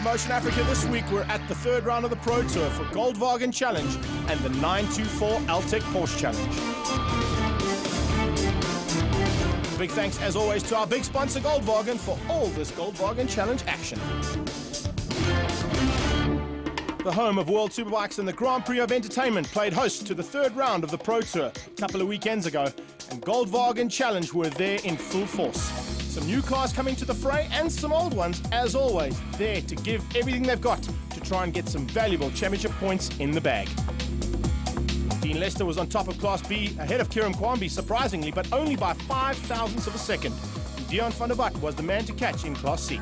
Promotion Africa this week. We're at the third round of the Pro Tour for Goldwagen Challenge and the 924 Altec Porsche Challenge. Big thanks, as always, to our big sponsor, Goldwagen, for all this Goldwagen Challenge action. The home of World Superbikes and the Grand Prix of Entertainment played host to the third round of the Pro Tour a couple of weekends ago, and Goldwagen Challenge were there in full force. Some new cars coming to the fray and some old ones, as always, there to give everything they've got to try and get some valuable championship points in the bag. Dean Lester was on top of Class B, ahead of Kyalami Kwambi, surprisingly, but only by 0.05 of a second. Dion van der Walt was the man to catch in Class C.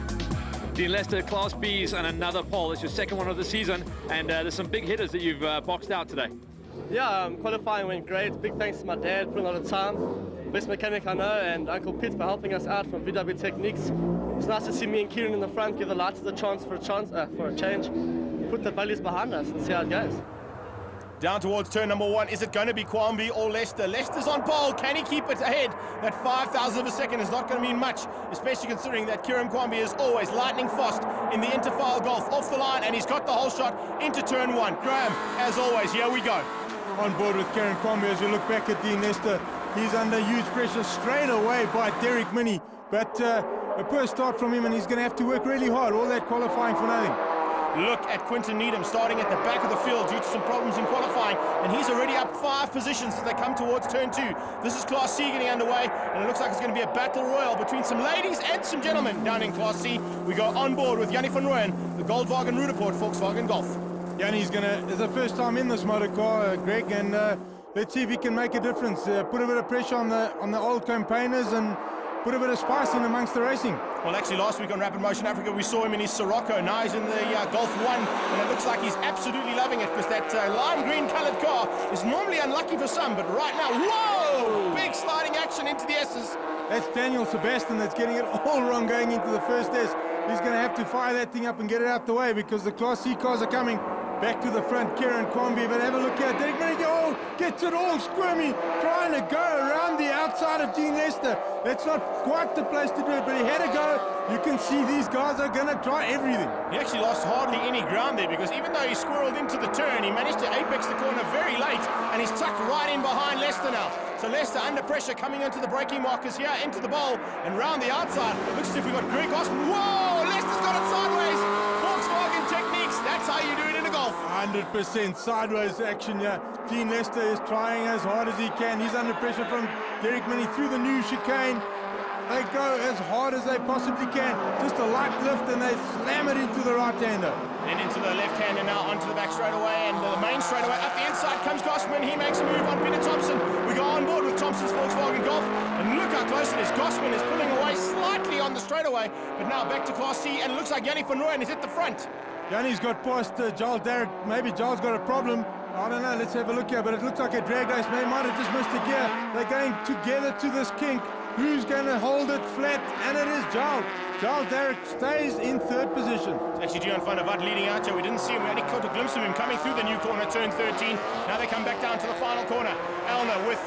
Dean Lester, Class B's and another pole. It's your second one of the season, and there's some big hitters that you've boxed out today. Yeah, qualifying went great. Big thanks to my dad, putting a lot of time. Best mechanic I know, and Uncle Pete for helping us out from VWChallengeSA. It's nice to see me and Kieran in the front, give the lights a chance for a change, put the values behind us and see how it goes. Down towards turn number one. Is it going to be Kwambi or Lester? Lester's on pole. Can he keep it ahead? That 0.05 of a second is not going to mean much, especially considering that Kyalami Kwambi is always lightning fast in the interfile golf, off the line, and he's got the whole shot into turn one. Graham, as always, here we go. On board with Kyalami Kwambi as we look back at Dean Lester. He's under huge pressure straight away by Derek Minnie, but a poor start from him, and he's going to have to work really hard. All that qualifying for nothing. Look at Quinton Needham starting at the back of the field due to some problems in qualifying, and he's already up 5 positions as they come towards turn 2. This is Class C getting underway, and it looks like it's going to be a battle royal between some ladies and some gentlemen down in Class C. We go on board with Yanni van Rooyen, the Goldwagen Route Report, Volkswagen Golf. Yanni's it's the first time in this motor car, Greg, and let's see if he can make a difference. Put a bit of pressure on the old campaigners and put a bit of spice in amongst the racing. Well, actually, last week on Rapid Motion Africa, we saw him in his Sirocco. Now he's in the Golf 1, and it looks like he's absolutely loving it, because that lime green coloured car is normally unlucky for some, but right now, whoa! Big sliding action into the S's. That's Daniel Sebastian that's getting it all wrong going into the first S. He's going to have to fire that thing up and get it out the way, because the Class C cars are coming. Back to the front, Kyalami Kwambi, but have a look here. Derek Minnie, oh, gets it all squirmy, trying to go around the outside of Dean Lester. That's not quite the place to do it, but he had to go. You can see these guys are going to try everything. He actually lost hardly any ground there, because even though he squirreled into the turn, he managed to apex the corner very late, and he's tucked right in behind Lester now. So Lester under pressure coming into the braking markers here, into the bowl, and round the outside. It looks as if we've got Greg Osmond. Whoa, Lester's got it sideways. Volkswagen techniques, that's how you do it in a golf. 100% sideways action here. Dean Lester is trying as hard as he can. He's under pressure from Derek Minnie through the new chicane. They go as hard as they possibly can. Just a light lift and they slam it into the right-hander. And into the left-hander now, onto the back straightaway, and the main straightaway. Up the inside comes Gossman. He makes a move on Peter Thompson. We go on board with Thompson's Volkswagen Golf, and look how close it is. Gossman is pulling away slightly on the straightaway, but now back to Class C, and it looks like Yanni van Rooyen is at the front. Yanni's got past Giles Derrick. Maybe Giles got a problem. I don't know. Let's have a look here, but it looks like a drag race. They might have just missed a gear. They're going together to this kink. Who's going to hold it flat? And it is Giles. Giles Derrick stays in third position. It's actually Dion van der Walt leading out here. We didn't see him. We only caught a glimpse of him coming through the new corner, turn 13. Now they come back down to the final corner. Elna with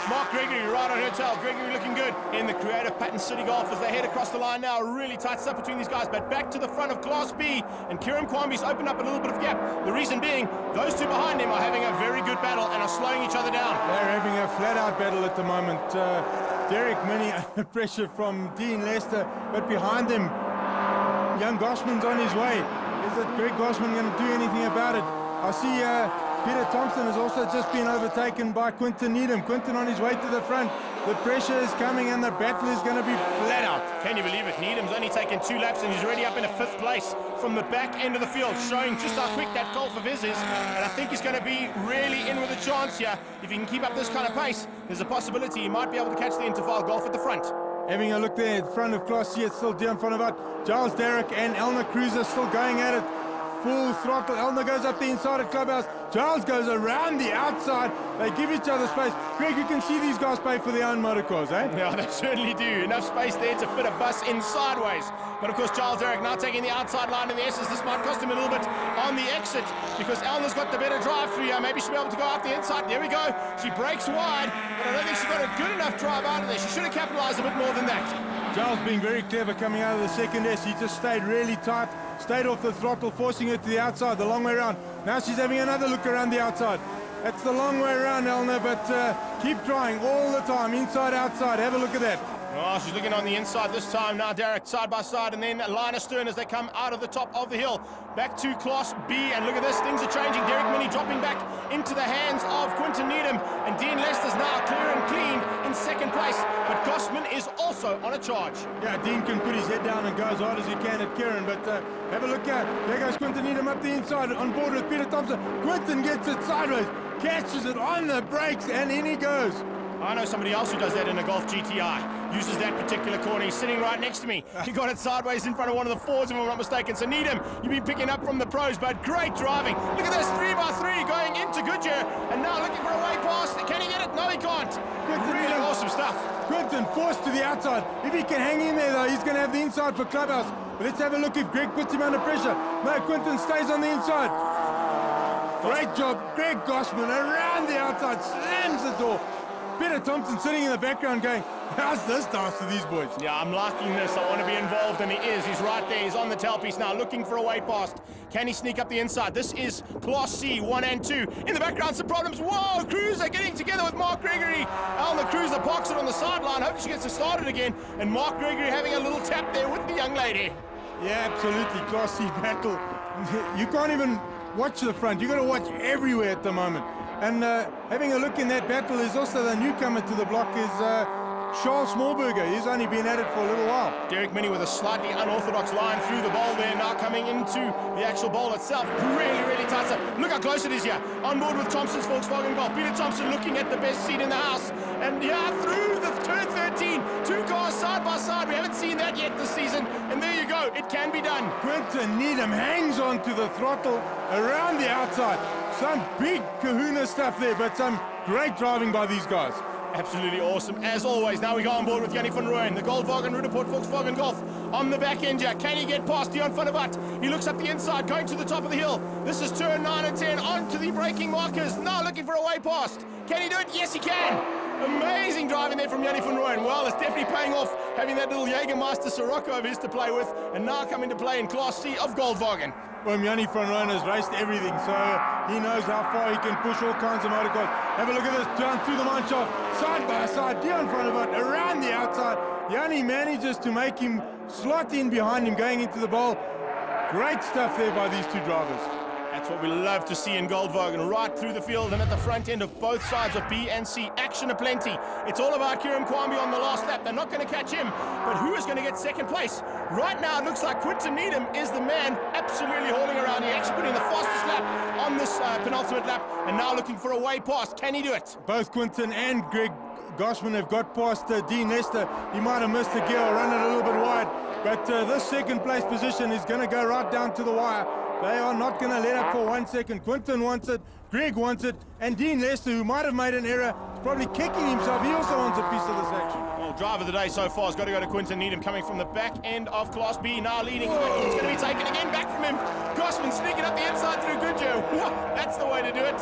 Mark Gregory right on her tail. Gregory looking good in the Creative Pattern City Golf as they head across the line now. Really tight stuff between these guys, but back to the front of Class B, and Kyalami Kwambi's opened up a little bit of gap. The reason being, those two behind him are having a very good battle and are slowing each other down. They're having a flat-out battle at the moment. Derek Minnie under pressure from Dean Lester, but behind them, young Gossman's on his way. Is it Greg Gossman going to do anything about it? I see Peter Thompson has also just been overtaken by Quinton Needham. Quinton on his way to the front. The pressure is coming and the battle is going to be flat out. Can you believe it? Needham's only taken 2 laps and he's already up in a 5th place from the back end of the field, showing just how quick that golf of his is. And I think he's going to be really in with a chance here. If he can keep up this kind of pace, there's a possibility he might be able to catch the interval golf at the front. Having a look there in front of Class C, it's still Dion van der Walt. Giles Derrick and Elna Cruiser still going at it. Full throttle. Elna goes up the inside of Clubhouse. Giles goes around the outside. They give each other space. Greg, you can see these guys pay for their own motor cars, eh? Yeah, they certainly do. Enough space there to fit a bus in sideways. But of course, Giles Derrick now taking the outside line in the S's. This might cost him a little bit on the exit, because Elna's got the better drive through here. Maybe she'll be able to go out the inside. There we go. She breaks wide, but I don't think she got a good enough drive out of there. She should have capitalized a bit more than that. Giles being very clever coming out of the second S. He just stayed really tight. stayed off the throttle, forcing her to the outside, the long way around. Now she's having another look around the outside. That's the long way around, Elna, but keep trying all the time, inside, outside. Have a look at that. Oh, she's looking on the inside this time now, Derek, side by side, and then line astern as they come out of the top of the hill. Back to Class B, and look at this, things are changing. Derek Minnie dropping back into the hands of Quinton Needham, and Dean Lester's now clear and clean in second place, but Gossman is also on a charge. Yeah, Dean can put his head down and go as hard as he can at Kieran, but have a look at, there goes Quinton Needham up the inside, on board with Peter Thompson. Quinton gets it sideways, catches it on the brakes, and in he goes. I know somebody else who does that in a Golf GTI. Uses that particular corner. He's sitting right next to me. He got it sideways in front of one of the Fords, if I'm not mistaken. So Needham, you've been picking up from the pros, but great driving. Look at this, 3x3 going into Goodyear, and now looking for a way past. Can he get it? No, he can't. Really awesome stuff. Quinton forced to the outside. If he can hang in there, though, he's going to have the inside for Clubhouse. But let's have a look if Greg puts him under pressure. No, Quinton stays on the inside. Great job. Greg Gossman around the outside, slams the door. Peter Thompson sitting in the background going, how's this dance to these boys? Yeah, I'm liking this. I want to be involved, and he is. He's right there. He's on the tailpiece now, looking for a way past. Can he sneak up the inside? This is Class C, 1 and 2. In the background, some problems. Whoa, Cruiser getting together with Mark Gregory. Alma Cruiser parks it on the sideline. Hopefully she gets it started again. And Mark Gregory having a little tap there with the young lady. Yeah, absolutely. Class C battle. You can't even watch the front. You've got to watch everywhere at the moment. And having a look in that battle is also the newcomer to the block is Charles Smallberger. He's only been at it for a little while. Derek Minnie with a slightly unorthodox line through the bowl there, now coming into the actual bowl itself. Really, really tight stuff. Look how close it is here. On board with Thompson's Volkswagen Golf. Peter Thompson looking at the best seat in the house. And yeah, through the turn 13, two cars side by side. We haven't seen that yet this season. And there you go. It can be done. Quinton Needham hangs on to the throttle around the outside. Some big kahuna stuff there, but some great driving by these guys. Absolutely awesome, as always. Now we go on board with Jannie van Rooyen, the Goldwagen Rudaport Volkswagen Golf on the back end here. Can he get past Dion van der Walt? He looks up the inside, going to the top of the hill. This is turn 9 and 10, onto the braking markers. Now looking for a way past. Can he do it? Yes, he can. Amazing driving there from Jannie van Rooyen. Well, it's definitely paying off, having that little Jägermeister Sirocco of his to play with, and now coming to play in Class C of Goldwagen. Well, Jannie van Rooyen has raced everything, so he knows how far he can push all kinds of motorcars. Have a look at this, down through the mine shaft, side by side, Dion van der Walt around the outside. Jannie manages to make him slot in behind him going into the bowl. Great stuff there by these two drivers. That's what we love to see in Goldwagen, right through the field and at the front end of both sides of B and C. Action aplenty. It's all about Kieran Kwambi on the last lap. They're not going to catch him, but who is going to get second place? Right now, it looks like Quinton Needham is the man absolutely hauling around. He actually put in the fastest lap on this penultimate lap, and now looking for a way past. Can he do it? Both Quinton and Greg Gossman have got past Dean Lester. He might have missed the gear or run it a little bit wide, but this second place position is going to go right down to the wire. They are not going to let up for 1 second. Quinton wants it, Greg wants it, and Dean Lester, who might have made an error, is probably kicking himself. He also wants a piece of this action. Well, driver of the day so far has got to go to Quinton Needham, coming from the back end of Class B, now leading. It's going to be taken again back from him. Gossman sneaking up the inside through Goodyear. That's the way to do it.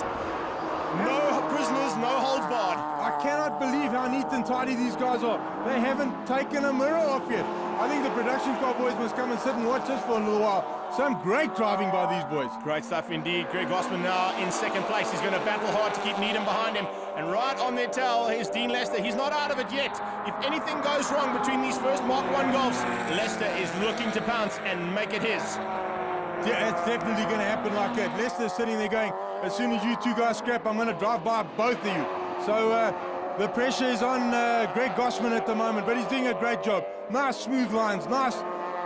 No prisoners, no holds barred. I cannot believe how neat and tidy these guys are. They haven't taken a mirror off yet. I think the production car boys must come and sit and watch this for a little while. Some great driving by these boys. Great stuff indeed. Greg Gossman now in second place. He's going to battle hard to keep Needham behind him. And right on their tail is Dean Lester. He's not out of it yet. If anything goes wrong between these first Mark 1 Golfs, Lester is looking to pounce and make it his. Yeah, it's definitely going to happen like that. Lester's sitting there going, as soon as you two guys scrap, I'm going to drive by both of you. So the pressure is on Greg Gossman at the moment, but he's doing a great job. Nice smooth lines, nice,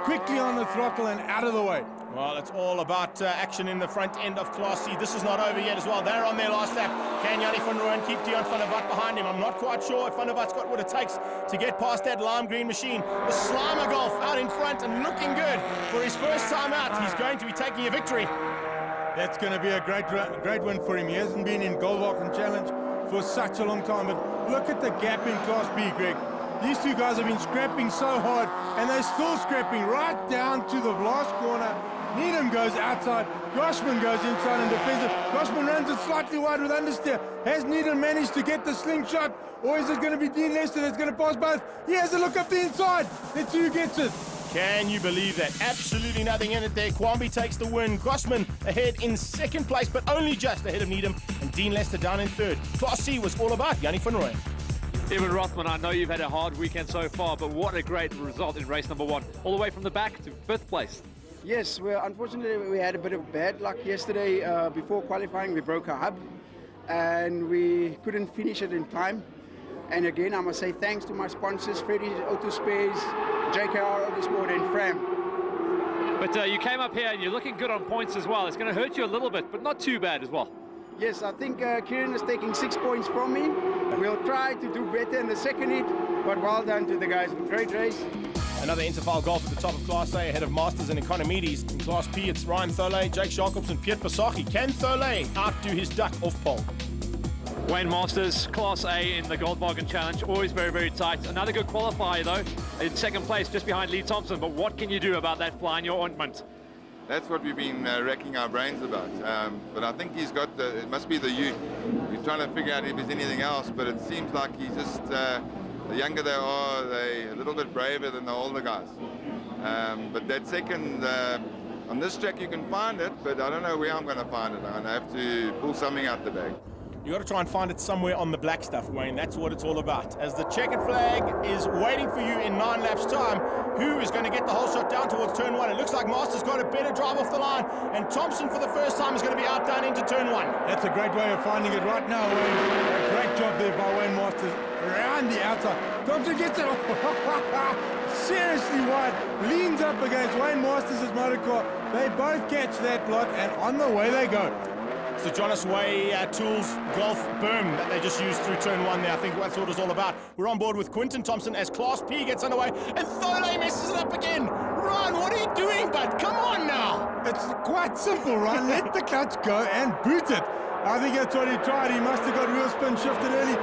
quickly on the throttle and out of the way. Well, it's all about action in the front end of Class C. This is not over yet as well. They're on their last lap. Can Jannie van Rooyen keep Dion van der Walt behind him? I'm not quite sure if Van der Walt's got what it takes to get past that lime green machine. The Slimer Golf out in front and looking good for his first time out. He's going to be taking a victory. That's going to be a great win for him. He hasn't been in Goldwagen Challenge for such a long time, but look at the gap in Class B, Greg. These two guys have been scrapping so hard, and they're still scrapping right down to the last corner. Needham goes outside, Gossman goes inside and defends it. Gossman runs it slightly wide with understeer. Has Needham managed to get the slingshot, or is it going to be Dean Lester that's going to pass both? He has a look up the inside. Let's see who gets it. Can you believe that? Absolutely nothing in it there. Kwambi takes the win. Grossman ahead in second place, but only just ahead of Needham, and Dean Lester down in third. Class C was all about Yanni van Rooyen. Evan Rothman, I know you've had a hard weekend so far, but what a great result in race number 1. All the way from the back to 5th place. Yes, well, unfortunately we had a bit of bad luck yesterday. Before qualifying we broke a hub and we couldn't finish it in time. And again, I must say thanks to my sponsors, Freddy's Auto Spares, JKR Autosport and Fram. But you came up here and you're looking good on points as well. It's going to hurt you a little bit, but not too bad as well. Yes, I think Kieran is taking 6 points from me. We'll try to do better in the second heat, but well done to the guys. Great race. Another interval golf at the top of Class A ahead of Masters and Economides. In Class P, it's Ryan Thole, Jake Jacobs and Piet Pasaki. Can Thole outdo his duck off pole? Wayne Masters, Class A in the Goldwagen Challenge, always very, very tight. Another good qualifier though, in second place just behind Lee Thompson. But what can you do about that fly in your ointment? That's what we've been racking our brains about. But I think he's got it must be the youth. We're trying to figure out if there's anything else, but it seems like he's just, the younger they are, they're a little bit braver than the older guys. But that second, on this track you can find it, but I don't know where I'm going to find it. I'm going to have to pull something out the bag. You got to try and find it somewhere on the black stuff, Wayne. That's what it's all about. As the checkered flag is waiting for you in 9 laps' time, who is going to get the whole shot down towards turn 1? It looks like Masters got a better drive off the line, and Thompson for the first time is going to be outdone into turn 1. That's a great way of finding it right now, Wayne. A great job there by Wayne Masters. Around the outside. Thompson gets it. Seriously wide. Leans up against Wayne Masters' motor car. They both catch that block, and on the way they go. It's the Jonas Way Tools Golf berm that they just used through turn 1 there. I think that's what it's all about. We're on board with Quinton Thompson as Class P gets underway, and Thole messes it up again. Ron, what are you doing, bud? Come on now. It's quite simple, Ron. Let the clutch go and boot it. I think that's what he tried. He must have got wheel spin shifted early.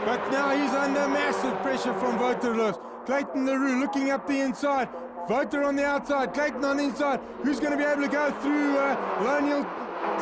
But now he's under massive pressure from Wouter Lewis. Clayton Leroux looking up the inside. Wouter on the outside. Clayton on the inside. Who's going to be able to go through Loniel?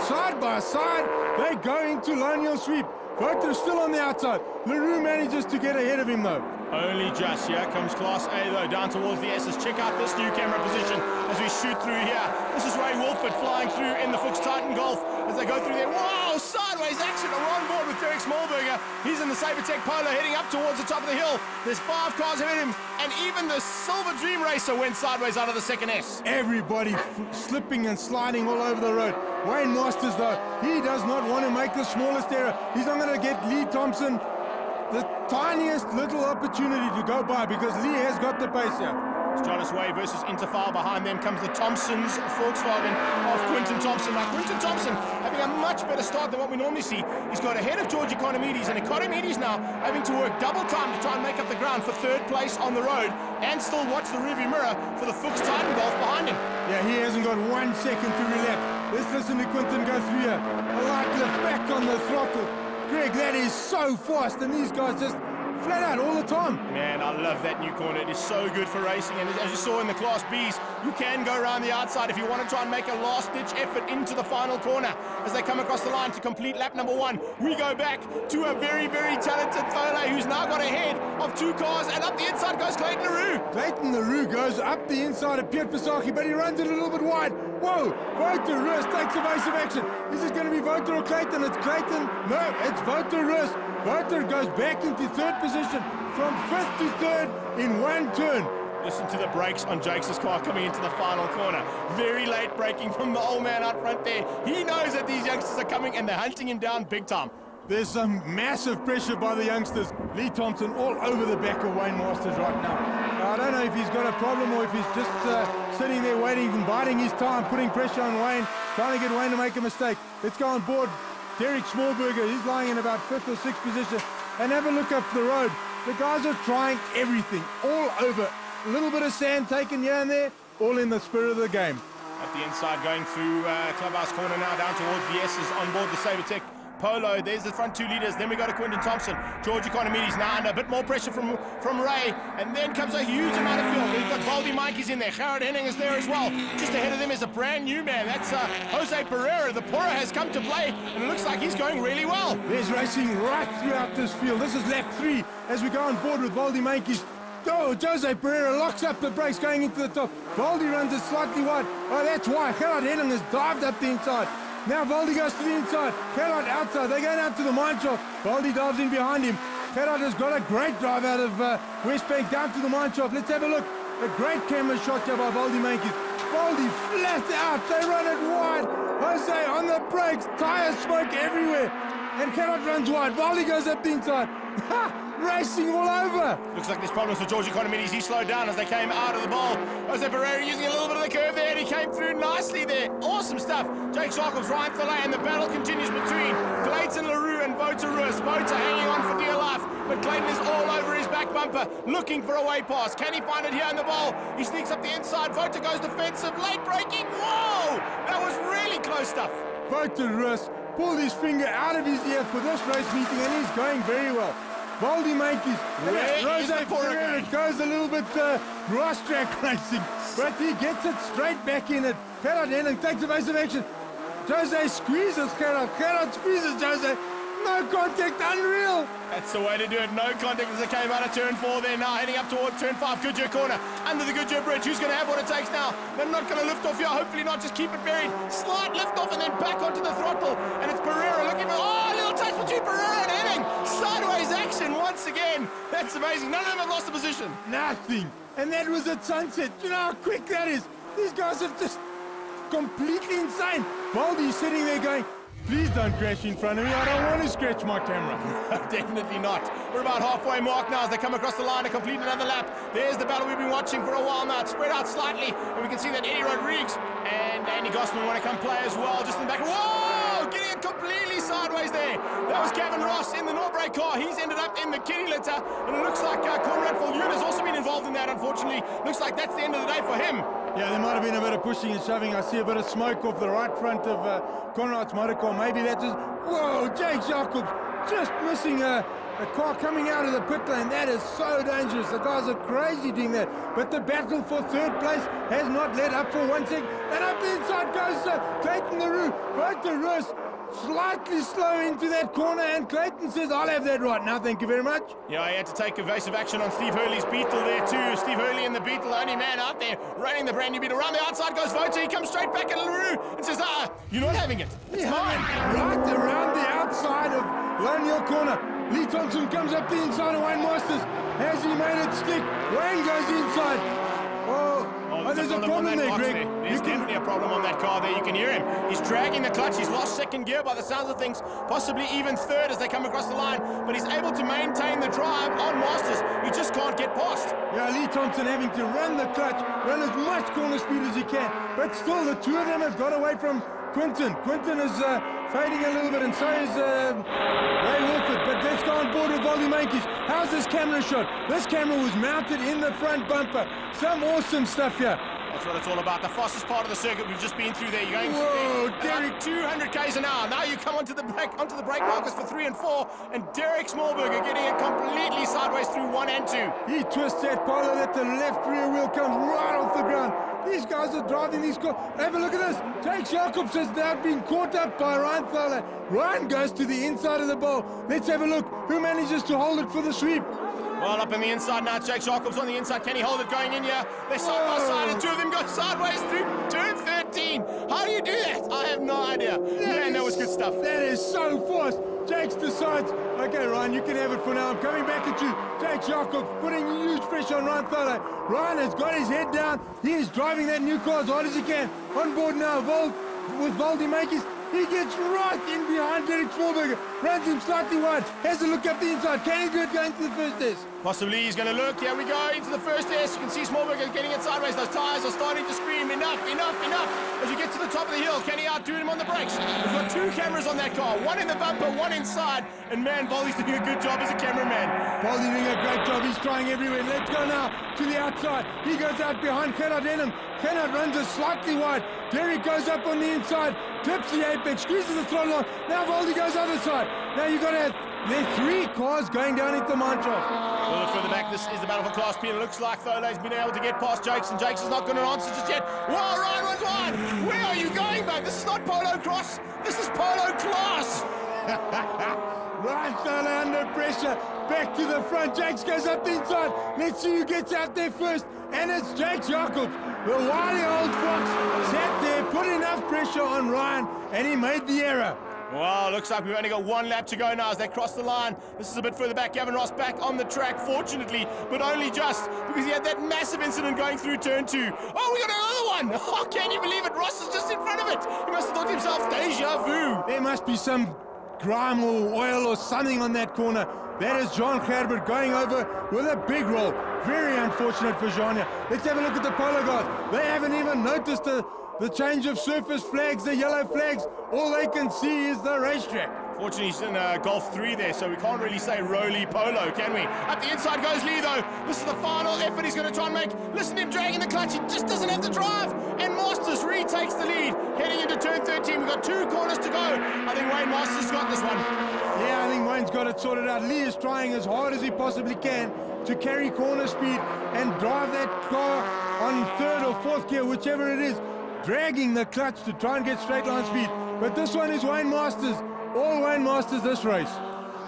Side by side, they go into Loniel sweep. Wouter still on the outside. Leroux manages to get ahead of him though. Only just. Here comes Class A though, down towards the S's. Check out this new camera position as we shoot through here. This is Ray Wolford flying through in the Fuchs Titan Golf as they go through there. Whoa, sideways action. We're on board with Derek Smallberger. He's in the Sabertech Polo heading up towards the top of the hill. There's 5 cars ahead of him, and even the Silver Dream Racer went sideways out of the second S. Everybody slipping and sliding all over the road. Wayne Masters though, he does not want to make the smallest error. He's not going to get Lee Thompson the tiniest little opportunity to go by because Lee has got the pace here. It's Jonas Way versus Interfile. Behind them comes the Thompsons Volkswagen of Quinton Thompson. Now Quinton Thompson having a much better start than what we normally see. He's got ahead of George Economides, and Economides now having to work double time to try and make up the ground for 3rd place on the road and still watch the rearview mirror for the Fuchs Titan Golf behind him. Yeah, he hasn't got 1 second to relapse. Let's listen to Quinton go through here. A light lift back on the throttle. Greg, that is so fast, and these guys just flat out all the time. Man, I love that new corner. It is so good for racing, and as you saw in the Class Bs, you can go around the outside if you want to try and make a last-ditch effort into the final corner. As they come across the line to complete lap number 1, we go back to a very, very talented Thole who's now got ahead of 2 cars, and up the inside goes Clayton Leroux. Clayton Leroux goes up the inside of Piet Pasaki, but he runs it a little bit wide. Whoa, Wouter Lewis takes evasive action. Is it going to be Wouter or Clayton? It's Clayton. No, it's Wouter Lewis. Wouter goes back into 3rd position from 5th to 3rd in 1 turn. Listen to the brakes on Jakes' car coming into the final corner. Very late braking from the old man out front there. He knows that these youngsters are coming and they're hunting him down big time. There's some massive pressure by the youngsters. Lee Thompson all over the back of Wayne Masters right now. I don't know if he's got a problem or if he's just sitting there waiting and biding his time, putting pressure on Wayne, trying to get Wayne to make a mistake. Let's go on board. Derek Smallberger, he's lying in about 5th or 6th position. And have a look up the road. The guys are trying everything, all over. A little bit of sand taken here and there, all in the spirit of the game. At the inside, going through Clubhouse Corner now, down towards the S's on board the Sabertech Polo. There's the front 2 leaders. Then we go to Quinton Thompson. George Economides now under a bit more pressure from Ray. And then comes a huge amount of fuel. We've got Valdi Mikey's in there. Gerard Henning is there as well. Just ahead of them is a brand new man. That's Jose Pereira. The Pora has come to play, and it looks like he's going really well. There's racing right throughout this field. This is lap 3 as we go on board with Valdi Mikey's. Jose Pereira locks up the brakes going into the top. Voldy runs it slightly wide. Oh, that's why. Gerard Henning has dived up the inside. Now Voldy goes to the inside. Gerard outside. They go down to the mine shaft. Voldy dives in behind him. Gerard has got a great drive out of West Bank down to the mine shaft. Let's have a look. A great camera shot here by Voldy Mankis. Voldy flat out. They run it wide. Jose on the brakes. Tire smoke everywhere. And Gerard runs wide. Voldy goes up the inside. Racing all over. Looks like there's problems for George Economides. He slowed down as they came out of the bowl. Jose Pereira using a little bit of the curve there, and he came through nicely there. Awesome stuff. Jake Jacobs, Ryan Thalay, and the battle continues between Clayton LaRue and Vota Ruiz. Vota hanging on for dear life, but Clayton is all over his back bumper, looking for a way pass. Can he find it here in the bowl? He sneaks up the inside. Vota goes defensive, late braking. Whoa! That was really close stuff. Vota Ruiz pulled his finger out of his ear for this race meeting, and he's going very well. Voldy Mankis, Jose Pereira goes a little bit grass track racing, but he gets it straight back in it. Gerard Henning takes evasive action. Jose squeezes Gerard. Gerard squeezes Jose. No contact, unreal. That's the way to do it. No contact as they came out of turn 4 there. Now heading up towards turn 5. Goodyear corner. Under the Goodyear bridge. Who's going to have what it takes now? They're not going to lift off here. Hopefully not. Just keep it buried. Slight lift off and then back onto the throttle. And it's Pereira looking for... Oh, a little touch between Pereira and Henning. Sideways action once again. That's amazing. None of them have lost the position. Nothing. And that was at sunset. You know how quick that is? These guys have just completely insane. Voldy's sitting there going, please don't crash in front of me. I don't want to scratch my camera. Definitely not. We're about halfway mark now as they come across the line to complete another lap. There's the battle we've been watching for a while now. It's spread out slightly, and we can see that Eddie Rodriguez and Andy Gossman want to come play as well. Just in the back. Whoa! Getting it completely sideways there. That was Gavin Ross in the Norbrake car. He's ended up in the kitty litter, and it looks like Conrad Viljoen has also been involved in that, unfortunately. Looks like that's the end of the day for him. Yeah, there might have been a bit of pushing and shoving. I see a bit of smoke off the right front of Conrad's motor car. Maybe that just... Whoa, Jake Jacobs just missing a car coming out of the pit lane. That is so dangerous. The guys are crazy doing that. But the battle for third place has not let up for 1 second. And up the inside goes Clayton LaRue. Vota Ruiz slightly slow into that corner, and Clayton says, I'll have that right now, thank you very much. Yeah, he had to take evasive action on Steve Hurley's Beetle there too. Steve Hurley in the Beetle, only man out there running the brand new Beetle. Around the outside goes Vota. He comes straight back at LaRue and says, you're not having it. It's mine. Right around the outside of Loniel corner. Lee Thompson comes up the inside of Wayne Masters. Has he made it stick? Wayne goes inside. Oh, there's a problem there, Greg. There's definitely a problem on that car there. You can hear him. He's dragging the clutch. He's lost second gear by the sounds of things, possibly even third as they come across the line. But he's able to maintain the drive on Masters. He just can't get past. Yeah, Lee Thompson having to run the clutch, run as much corner speed as he can. But still, the two of them have got away from Quinton. Quinton is fading a little bit, and so is Ray Wolford. But let's go on board with Voldy Mankis. How's this camera shot? This camera was mounted in the front bumper. Some awesome stuff here. That's what it's all about. The fastest part of the circuit we've just been through there. You're going through Derek 200 k's an hour. Now you come onto the brake markers for 3 and 4, and Derek Smallberger getting it completely sideways through 1 and 2. He twists that polo, that the left rear wheel comes right off the ground. These guys are driving these cars. Have a look at this. Jake Jacobs has now been caught up by Ryan Thaler. Ryan goes to the inside of the bowl. Let's have a look. Who manages to hold it for the sweep? Well, up in the inside now. Jake Jacobs on the inside. Can he hold it going in here? They're side by side, and two of them go sideways through turn 13. How do you do that? I have no idea. Man, that was good stuff. That is so fast. Jakes decides, okay, Ryan, you can have it for now. I'm coming back at you. Jake Jacobs putting huge pressure on Ryan Thaler. Ryan has got his head down. He is driving that new car as hard as he can. On board now, with Voldy Mankis. He gets right in behind Derek Smallberger, runs him slightly wide, has a look up the inside. Can he do it going to the first S? Possibly he's going to look. Here we go into the first S. You can see Smallberger getting it sideways. Those tyres are starting to scream, enough, enough, enough. As you get to the top of the hill, can he outdo him on the brakes? We've got 2 cameras on that car, 1 in the bumper, 1 inside. And man, Voldy's doing a good job as a cameraman. Voldy doing a great job. He's trying everywhere. Let's go now to the outside. He goes out behind Gerard Henning. Gerard runs it slightly wide. Derek goes up on the inside, clips the apex, squeezes the throttle on. Now Voldy goes other side. Now you've got to have... There are 3 cars going down into the mine shaft. A little further back, this is the battle for Class P. It looks like Thole's been able to get past Jakes, and Jakes is not going to answer just yet. Whoa, Ryan runs wide! Where are you going, mate? This is not polo cross. This is polo class. Ryan Fowler under pressure. Back to the front. Jakes goes up the inside. Let's see who gets out there first. And it's Jakes Jacobs. The wily old fox sat there, put enough pressure on Ryan, and he made the error. Well, looks like we've only got one lap to go now as they cross the line. This is a bit further back. Gavin Ross back on the track, fortunately, but only just because he had that massive incident going through turn 2. Oh, we got another one. Oh, can you believe it? Ross is just in front of it. He must have thought to himself, deja vu. There must be some grime or oil or something on that corner. That is John Gerbert going over with a big roll. Very unfortunate for Jean. Let's have a look at the polo guys. They haven't even noticed the change of surface flags, the yellow flags. All they can see is the racetrack. Fortunately, he's in Golf 3 there, so we can't really say roly-polo, can we? Up the inside goes Lee, though. This is the final effort he's going to try and make. Listen to him dragging the clutch. He just doesn't have the drive. And Masters retakes the lead. Heading into turn 13, we've got 2 corners to go. I think Wayne Masters has got this one. Yeah, I think Wayne's got it sorted out. Lee is trying as hard as he possibly can to carry corner speed and drive that car on 3rd or 4th gear, whichever it is, dragging the clutch to try and get straight line speed. But this one is Wayne Masters. All Wayne Masters this race.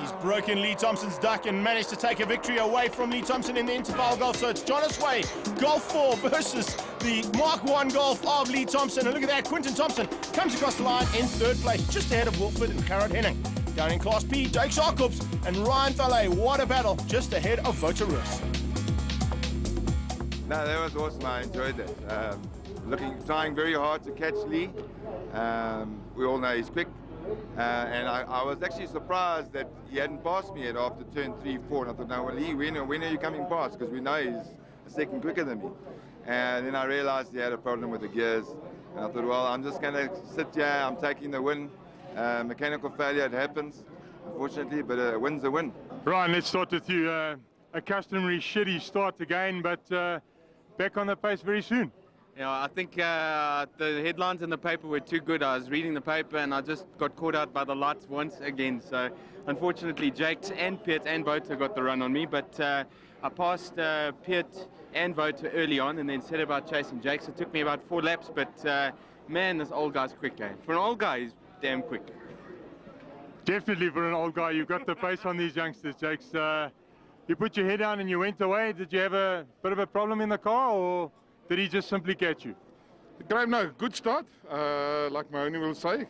He's broken Lee Thompson's duck and managed to take a victory away from Lee Thompson in the interval golf. So it's Jonas Way, Golf 4 versus the Mark 1 Golf of Lee Thompson. And look at that, Quinton Thompson comes across the line in 3rd place, just ahead of Wilfred and Carrot Henning. Down in Class P, Jake Jacobs and Ryan Thalle. What a battle, just ahead of Votarus. No, that was awesome. I enjoyed that. Trying very hard to catch Lee. We all know he's quick. And I was actually surprised that he hadn't passed me yet after turn 3, 4. And I thought, no, well, Lee, when are you coming past? Because we know he's a second quicker than me. And then I realized he had a problem with the gears. And I thought, well, I'm just going to sit here. I'm taking the win. Mechanical failure, it happens, unfortunately, but a win's a win. Ryan, let's start with you. A customary shitty start again, but back on the pace very soon. Yeah, I think the headlines in the paper were too good. I was reading the paper and I just got caught out by the lights once again. So unfortunately, Jakes and Piet and Vota got the run on me, but I passed Piet and Vota early on and then set about chasing Jakes. It took me about 4 laps, but man, this old guy's quick, eh? For an old guy, he's damn quick. Definitely for an old guy. You've got the pace on these youngsters, Jakes. You put your head down and you went away. Did you have a bit of a problem in the car, or did he just simply catch you? Graham, no, good start. Like Mahoney will say,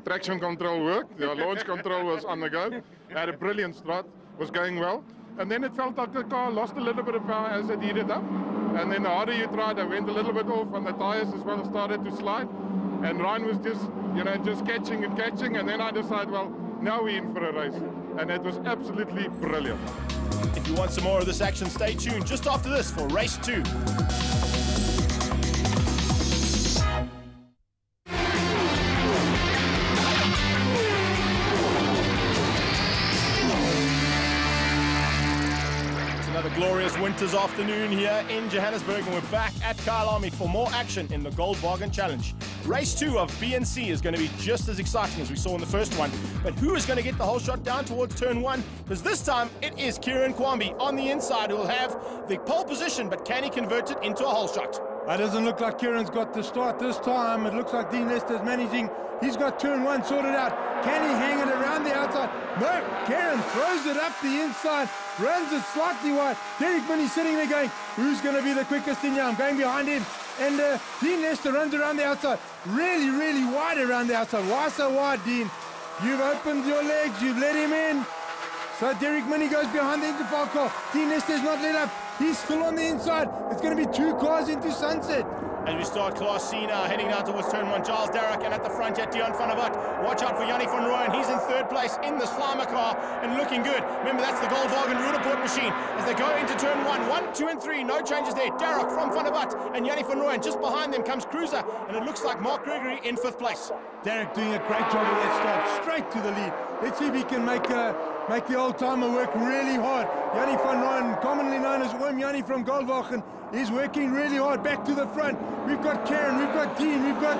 traction control worked. The launch control was on the go. Had a brilliant start, was going well. And then it felt like the car lost a little bit of power as it heated up. And then the harder you tried, I went a little bit off, and the tires as well started to slide. And Ryan was just, just catching and catching. And then I decided, well, now we're in for a race. And it was absolutely brilliant. If you want some more of this action, stay tuned just after this for Race 2. Glorious winter's afternoon here in Johannesburg, and we're back at Kyalami for more action in the Goldwagen Challenge. Race 2 of BNC is going to be just as exciting as we saw in the first one, but who is going to get the whole shot down towards turn 1? Because this time it is Kieran Kwambi on the inside who will have the pole position, but can he convert it into a whole shot? It doesn't look like Kieran's got the start this time. It looks like Dean Lester's managing. He's got turn 1 sorted out. Can he hang it around the outside? No, Kieran throws it up the inside, runs it slightly wide. Derek Minnie's sitting there going, who's going to be the quickest in here? I'm going behind him. And Dean Lester runs around the outside. Really, really wide around the outside. Why so wide, Dean? You've opened your legs, you've let him in. So Derek Minnie goes behind the interval car. Dean Lester's not let up. He's still on the inside. It's going to be 2 cars into sunset. As we start Class C now, heading down towards turn 1, Charles Darroch, and at the front yet, Dion van der Walt. Watch out for Yanni van Rooyen. He's in 3rd place in the Slimer car and looking good. Remember, that's the Goldwagen Ruderport machine. As they go into turn 1, 2 and 3, no changes there. Darroch from van der Walt and Yanni van Rooyen. Just behind them comes Cruiser, and it looks like Mark Gregory in 5th place. Derek doing a great job with that start, straight to the lead. Let's see if he can make the old-timer work really hard. Yanni van Rooyen, commonly known as Oom Yanni from Goldwagen, is working really hard back to the front. We've got Karen, we've got Dean, we've got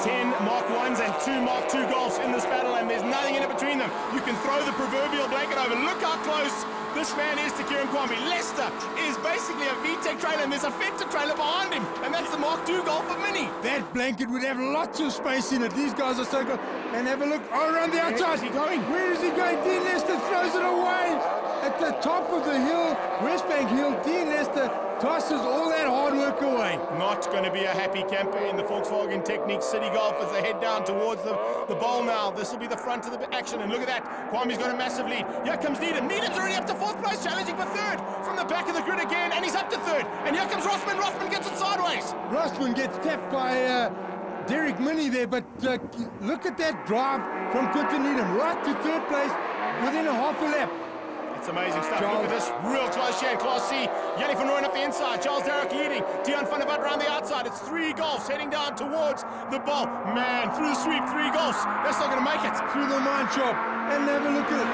10 Mark 1s and 2 Mark 2 Golfs in this battle, and there's nothing in between them. You can throw the proverbial blanket over. Look how close this man is to Kieran Kwame. Leicester is basically a VTEC trailer, and there's a Fenta trailer behind him, and that's the Mark II Golf for Mini. That blanket would have lots of space in it. These guys are so good. And have a look around the outside. Where is he going? Where is he going? Dean Leicester throws it away. At the top of the hill, West Bank Hill, Dean Leicester tosses all that hard work away. Not going to be a happy camper in the Volkswagen Technique City Golf as they head down towards the bowl now. This will be the front of the action, and look at that. Kwame's got a massive lead. Here comes Needham. Needham's already up to 4th place, challenging for 3rd. From the back of the grid again, and he's up to 3rd. And here comes Rothman. Rothman gets it sideways. Rothman gets tapped by Derek Minnie there, but look at that drive from Quinton Needham right to 3rd place within a half a lap. It's amazing stuff. Look at this. Real close here in Class C. Yanni van Rooyen up the inside. Charles Derrick leading. Dion van der Vat around the outside. It's 3 Golfs heading down towards the bowl. Man, through the sweep, 3 Golfs. That's not going to make it. Through the mine shop. And have a look at it.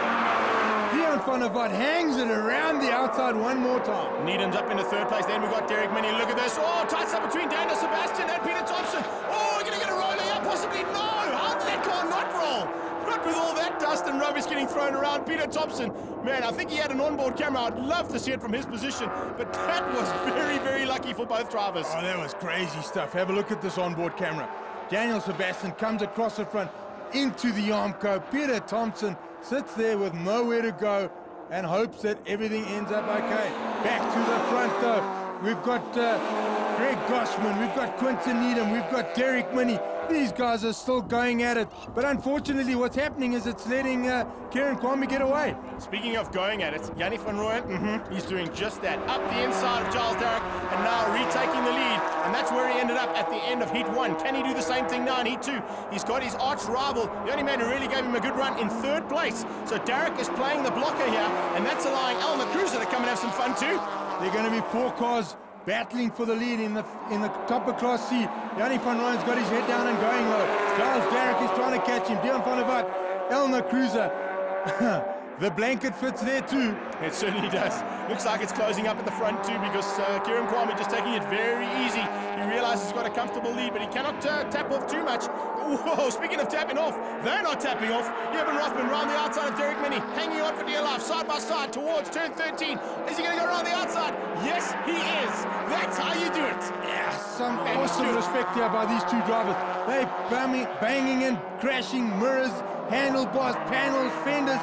Dion van der Vat hangs it around the outside one more time. Needham's up into 3rd place. Then we've got Derek Minnie. Look at this. Oh, tights up between Daniel Sebastian and Peter Thompson. Oh, we're going to get a roll here. Possibly no. How did that car not roll? Not with all that dust and rubbish getting thrown around. Peter Thompson, man, I think he had an onboard camera. I'd love to see it from his position, but that was very, very lucky for both drivers. Oh, that was crazy stuff. Have a look at this onboard camera. Daniel Sebastian comes across the front into the Armco. Peter Thompson sits there with nowhere to go and hopes that everything ends up okay. Back to the front, though. We've got Greg Gossman, we've got Quinton Needham, we've got Derek Minnie. These guys are still going at it. But unfortunately, what's happening is it's letting Kieran Kwame get away. Speaking of going at it, Yanni van Rooyen, he's doing just that. Up the inside of Charles Derrick and now retaking the lead. And that's where he ended up at the end of Heat 1. Can he do the same thing now in Heat 2? He's got his arch rival, the only man who really gave him a good run, in 3rd place. So Derrick is playing the blocker here, and that's allowing Elmer Cruiser to come and have some fun too. They're going to be 4 cars battling for the lead in the top of Class C. Yanni van Rooyen's got his head down and going low. Charles Derrick is trying to catch him. Dion van der Vat, Elmer Cruiser. The blanket fits there too. It certainly does. Looks like it's closing up at the front too, because Kieran Kwame just taking it very easy. He realizes he's got a comfortable lead, but he cannot tap off too much. Whoa, speaking of tapping off, they're not tapping off. Eben Rothman round the outside of Derek Minnie, hanging on for dear life, side by side towards turn 13. Is he going to go around the outside? Yes, he is. That's how you do it. Yeah, some awesome respect here by these 2 drivers. They banging and crashing mirrors, handlebars, panels, fenders.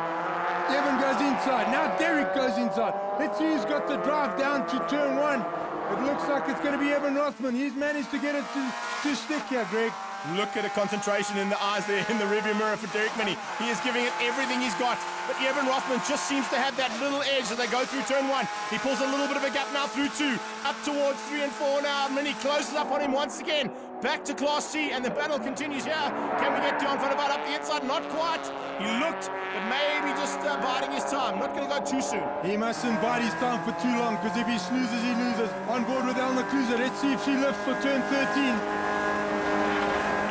Evan goes inside. Now Derek goes inside. Let's see who's got the drive down to turn 1. It looks like it's going to be Evan Rothman. He's managed to get it to stick here, Greg. Look at the concentration in the eyes there in the rearview mirror for Derek Minnie. He is giving it everything he's got. But Evan Rothman just seems to have that little edge as they go through turn 1. He pulls a little bit of a gap now through 2. Up towards 3 and 4 now. Minnie closes up on him once again. Back to Class C, and the battle continues here. Can we get Dion van der Vat up the inside? Not quite. He looked, but maybe just biding his time. Not going to go too soon. He mustn't bide his time for too long, because if he snoozes, he loses. On board with Elna Cruiser. Let's see if she lifts for turn 13.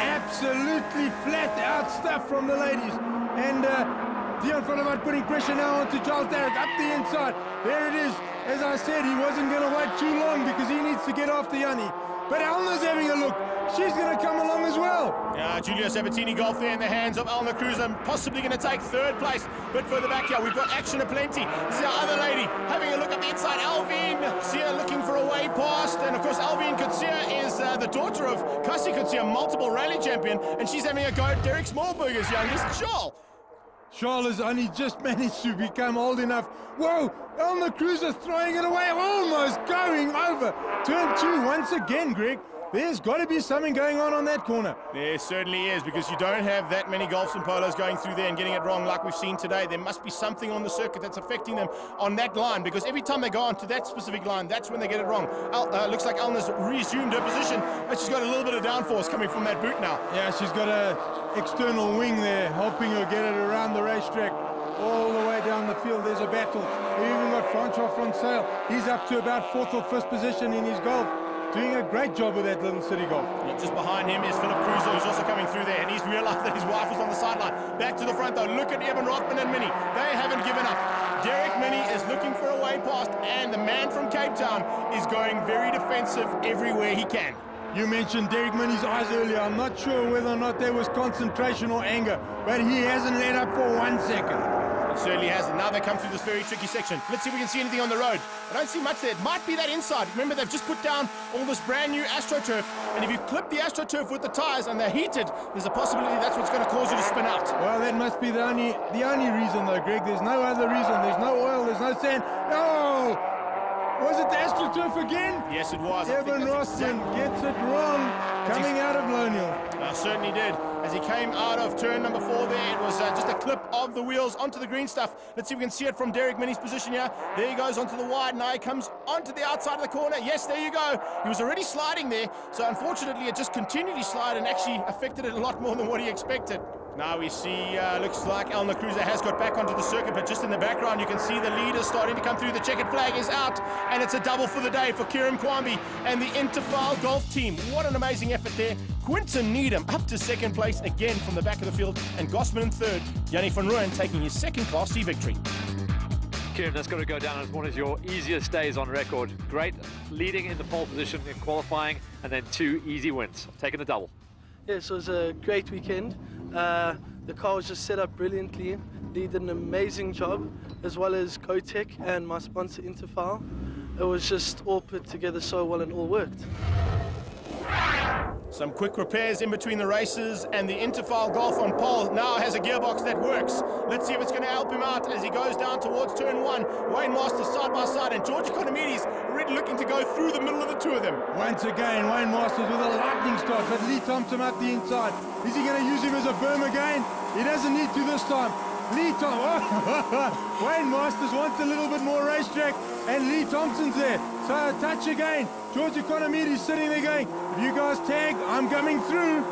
Absolutely flat out stuff from the ladies. And Dion van der Vat putting pressure now onto Charles Derrick up the inside. There it is. As I said, he wasn't going to wait too long because he needs to get after Yanni. But Elna's having a look. She's going to come along as well. Giulio Sabatini Golf there in the hands of Elna Cruiser, possibly going to take 3rd place. But further back here, we've got action aplenty. This is our other lady having a look at the inside. Alvine Kutsia looking for a way past. And of course, Alvine Kutsia is the daughter of Kasi Kutsia, multiple rally champion. And she's having a go at Derek Smallberger's youngest, Charles. Charles has only just managed to become old enough. Whoa, Elna Cruiser throwing it away, almost going over. Turn 2 once again, Greg. There's got to be something going on that corner. There certainly is, because you don't have that many Golfs and Polos going through there and getting it wrong like we've seen today. There must be something on the circuit that's affecting them on that line, because every time they go onto that specific line, that's when they get it wrong. Looks like Elna's resumed her position, but she's got a little bit of downforce coming from that boot now. Yeah, she's got an external wing there, helping her get it around the racetrack. All the way down the field, there's a battle. We've even got Francois Francel. He's up to about 4th or 5th position in his Golf. Doing a great job with that little city Golf. Yeah, just behind him is Philip Cruiser, who's also coming through there, and he's realized that his wife was on the sideline. Back to the front, though. Look at Eben Rothman and Minnie. They haven't given up. Derek Minnie is looking for a way past, and the man from Cape Town is going very defensive everywhere he can. You mentioned Derek Minnie's eyes earlier. I'm not sure whether or not there was concentration or anger, but he hasn't let up for 1 second. It certainly has. And now they come through this very tricky section. Let's see if we can see anything on the road. I don't see much there. It might be that inside. Remember, they've just put down all this brand new AstroTurf. And if you clip the AstroTurf with the tires and they're heated, there's a possibility that's what's going to cause you to spin out. Well, that must be the only reason, though, Greg. There's no other reason. There's no oil. There's no sand. Oh! Was it the AstroTurf again? Yes, it was. Evan Roston gets it wrong coming out of Loniel. Certainly did. As he came out of turn number 4 there, it was just a clip of the wheels onto the green stuff. Let's see if we can see it from Derek Minnie's position here. There he goes onto the wide. Now he comes onto the outside of the corner. Yes, there you go. He was already sliding there. So unfortunately, it just continued to slide and actually affected it a lot more than what he expected. Now we see, looks like Elna Cruiser has got back onto the circuit, but just in the background you can see the leaders starting to come through. The checkered flag is out, and it's a double for the day for Kieran Kwambi and the Interfile Golf team. What an amazing effort there. Quinton Needham up to second place again from the back of the field, and Gosman in third. Yanni van Rooyen taking his second Class C victory. Kieran, that's got to go down as one of your easiest days on record. Great leading in the pole position in qualifying, and then 2 easy wins. Taking the double. Yes, it was a great weekend. The car was just set up brilliantly. They did an amazing job, as well as Cotec and my sponsor Interfile. It was just all put together so well and all worked. Some quick repairs in between the races, and the Interfile Golf on pole now has a gearbox that works. Let's see if it's going to help him out as he goes down towards turn 1. Wayne Masters side by side, and George Economides already looking to go through the middle of the two of them. Once again, Wayne Masters with a lightning start, but Lee Thompson up the inside. Is he going to use him as a berm again? He doesn't need to this time. Lee Thompson, Wayne Masters wants a little bit more racetrack, and Lee Thompson's there. So a touch again. George Economides sitting there going, if you guys tag, I'm coming through.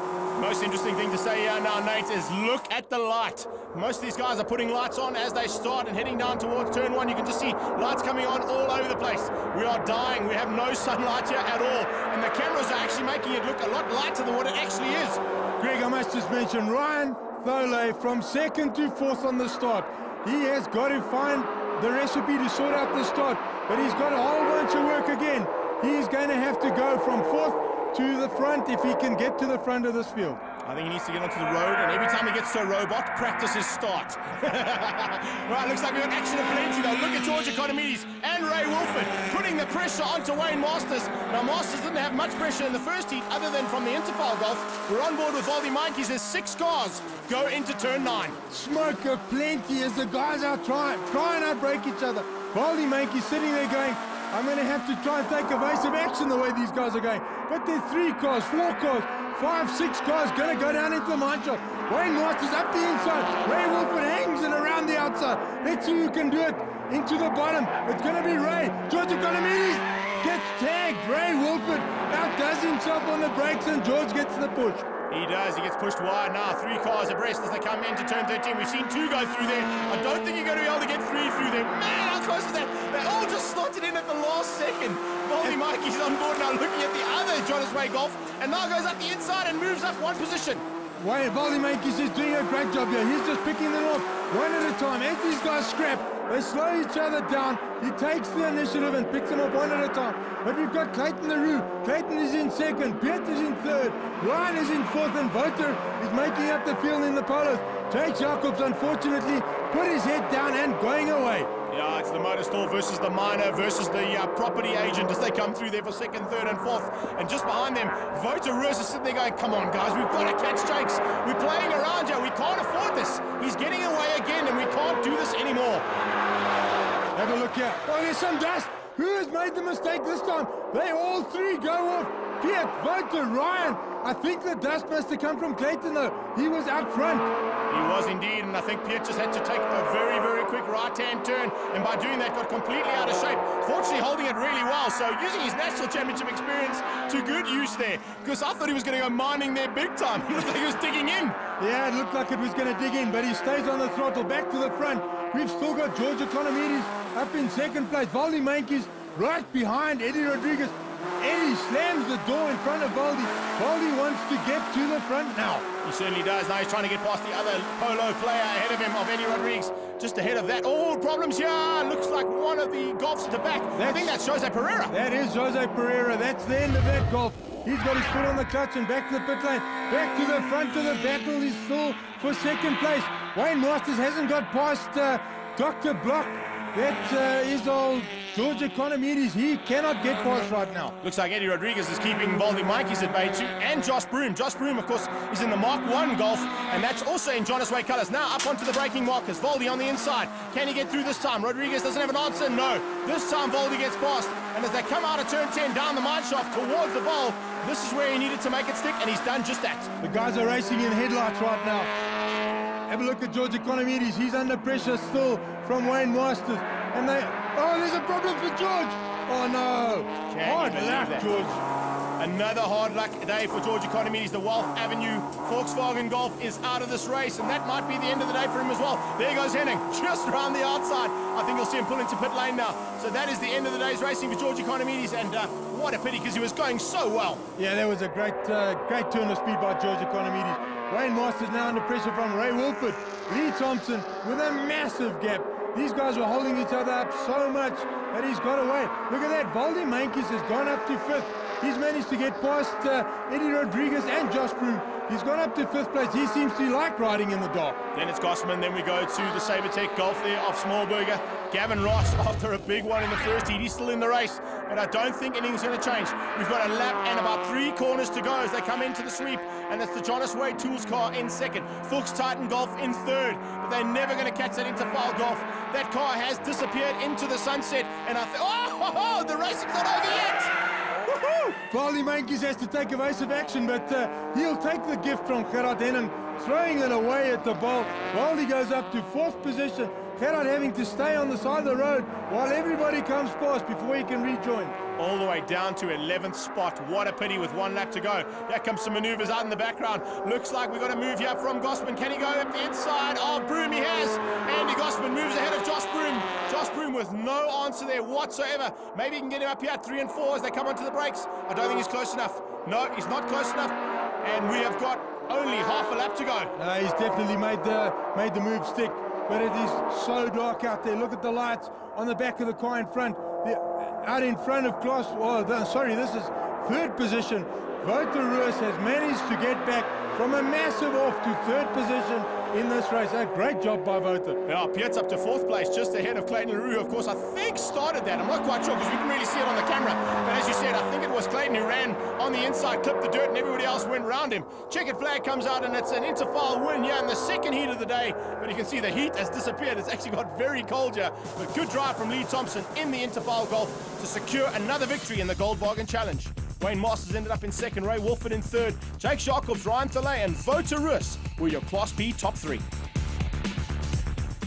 Most interesting thing to say here now, Nate, is look at the light. Most of these guys are putting lights on as they start and heading down towards turn 1. You can just see lights coming on all over the place. We are dying. We have no sunlight here at all. And the cameras are actually making it look a lot lighter than what it actually is. Greg, I must just mention Ryan Thole from 2nd to 4th on the start. He has got to find the recipe to sort out the start, but he's got a whole bunch of work again. He's going to have to go from 4th to the front if he can get to the front of this field. I think he needs to get onto the road, and every time he gets to a robot, practices start. Right, looks like we've got action aplenty though. Look at George Economides and Ray Wolford putting the pressure onto Wayne Masters. Now, Masters didn't have much pressure in the first heat other than from the Interfile Golf. We're on board with Valdi Meinkies. There's 6 cars go into turn 9. Smoke aplenty as the guys are trying to break each other. Valdi Meinkies sitting there going, I'm going to have to try and take evasive action the way these guys are going. But there's 3 cars, 4 cars, 5, 6 cars going to go down into the mine shop. Wayne Masters up the inside. Ray Wolford hangs it around the outside. Let's see who can do it into the bottom. It's going to be Ray. George Economides gets tagged. Ray Wolford outdoes himself on the brakes, and George gets the push. He does. He gets pushed wide now. 3 cars abreast as they come into turn 13. We've seen 2 go through there. I don't think you're going to be able to get 3 through there. Man, how close is that? They all just slotted in at the last second. Valdi Meinkies on board now, looking at the other Jonas Way Golf, and now goes up the inside and moves up 1 position. Valdi Meinkies is doing a great job here. He's just picking them off one at a time. As these guys scrap, they slow each other down. He takes the initiative and picks them up one at a time. But we've got Clayton LaRue. Clayton is in 2nd. Piet is in 3rd. Ryan is in 4th. And Voter is making up the field in the polos. Jake Jacobs, unfortunately, put his head down and going away. Yeah, it's the motor stall versus the miner versus the property agent as they come through there for 2nd, 3rd, and 4th. And just behind them, Voter Roos is sitting there going, come on, guys, we've got to catch Jakes. We're playing around here. We can't afford this. He's getting away again, and we can't do this anymore. Have a look here. Oh, there's some dust. Who has made the mistake this time? They all 3 go off. Piet, Voter, Ryan. I think the dust must have come from Clayton, though. He was out front. He was indeed, and I think Piet just had to take a very, very quick right-hand turn, and by doing that got completely out of shape. Fortunately, holding it really well, so using his national championship experience to good use there, because I thought he was going to go mining there big time. It looked like he was digging in. Yeah, it looked like it was going to dig in, but he stays on the throttle, back to the front. We've still got George Economides up in 2nd place. Valdi Meinkies right behind Eddie Rodriguez. Eddie slams the door in front of Valdi. Valdi wants to get to the front now. He certainly does. Now he's trying to get past the other polo player ahead of him, of Eddie Rodriguez, just ahead of that. Oh, problems here. Looks like one of the Golfs at the back. I think that's Jose Pereira. That is Jose Pereira. That's the end of that Golf. He's got his foot on the clutch and back to the pit lane. Back to the front of the battle. He's still for second place. Wayne Masters hasn't got past Dr. Block. That is old George Economides. He cannot get past right now. Looks like Eddie Rodriguez is keeping Voldy Mikey's at bay too, and Josh Broom. Josh Broom, of course, is in the Mark 1 Golf, and that's also in Jonas Way colours. Now up onto the braking markers. Voldy on the inside. Can he get through this time? Rodriguez doesn't have an answer. No. This time Voldy gets past, and as they come out of turn 10 down the mine shaft towards the bowl, this is where he needed to make it stick, and he's done just that. The guys are racing in headlights right now. Have a look at George Economides. He's under pressure still from Wayne Masters. And they... Oh, there's a problem for George. Oh, no. Hard luck, George. Another hard luck day for George Economides. The Wealth Avenue Volkswagen Golf is out of this race, and that might be the end of the day for him as well. There goes Henning, just around the outside. I think you'll see him pull into pit lane now. So that is the end of the day's racing for George Economides, and what a pity, because he was going so well. Yeah, that was a great turn of speed by George Economides. Wayne Masters now under pressure from Ray Wilford. Lee Thompson with a massive gap. These guys were holding each other up so much that he's got away. Look at that. Voldy Mankis has gone up to 5th. He's managed to get past Eddie Rodriguez and Josh Broom. He's gone up to 5th place. He seems to like riding in the dark. Then it's Gossman. Then we go to the Sabertech Golf there off Smallburger. Gavin Ross, after a big one in the first heat, he's still in the race. But I don't think anything's going to change. We've got a lap and about 3 corners to go as they come into the sweep. And it's the Jonas Way Tools car in 2nd. Fuchs Titan Golf in 3rd. But they're never going to catch that Interfile Golf. That car has disappeared into the sunset. And I think, oh, the racing's not over yet. Voldy Mankis has to take evasive action, but he'll take the gift from Gerard Hennen, throwing it away at the bowl. Voldy goes up to 4th position. Gerard having to stay on the side of the road while everybody comes past before he can rejoin. All the way down to 11th spot. What a pity with 1 lap to go. There comes some maneuvers out in the background. Looks like we've got a move here from Gossman. Can he go up the inside? Oh, Broom he has. Andy Gossman moves ahead of Josh Broom. Josh Broom with no answer there whatsoever. Maybe he can get him up here at 3 and 4 as they come onto the brakes. I don't think he's close enough. No, he's not close enough. And we have got only half a lap to go. He's definitely made the move stick. But it is so dark out there. Look at the lights on the back of the car in front. Out in front of class, this is 3rd position. Wouter Roos has managed to get back from a massive off to 3rd position in this race. A great job by Wouter. Yeah, Piet's up to 4th place, just ahead of Clayton LaRue, of course. I think started that. I'm not quite sure because we didn't really see it on the camera. But as you said, I think it was Clayton who ran on the inside, clipped the dirt, and everybody else went round him. Checkered flag comes out, and it's an Interfile win here in the 2nd heat of the day. But you can see the heat has disappeared. It's actually got very cold here. But good drive from Lee Thompson in the Interfile Golf to secure another victory in the Goldwagen Challenge. Wayne Masters ended up in 2nd, Ray Wolford in 3rd, Jake Jacobs, Ryan Thalay, and Wouter Roos were your Class B top 3.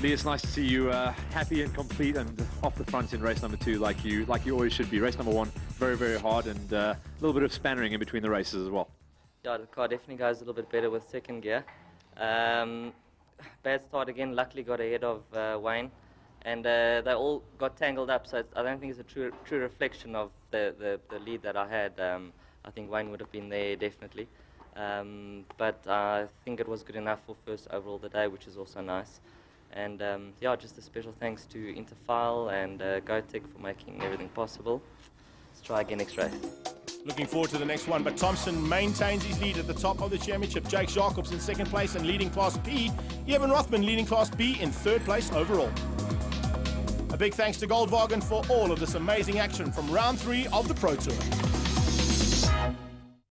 Lee, it's nice to see you happy and complete and off the front in race number 2 like you always should be. Race number 1, very, very hard, and a little bit of spannering in between the races as well. Yeah, the car definitely goes a little bit better with 2nd gear. Bad start again, luckily got ahead of Wayne. And they all got tangled up, so I don't think it's a true reflection of the lead that I had. I think Wayne would have been there definitely. But I think it was good enough for first overall the day, which is also nice. And yeah, just a special thanks to Interfile and GoTech for making everything possible. Let's try again next race. Looking forward to the next one, but Thompson maintains his lead at the top of the championship. Jake Jacobs in 2nd place and leading Class B. Evan Rothman leading Class B in 3rd place overall. A big thanks to Goldwagen for all of this amazing action from round 3 of the Pro Tour.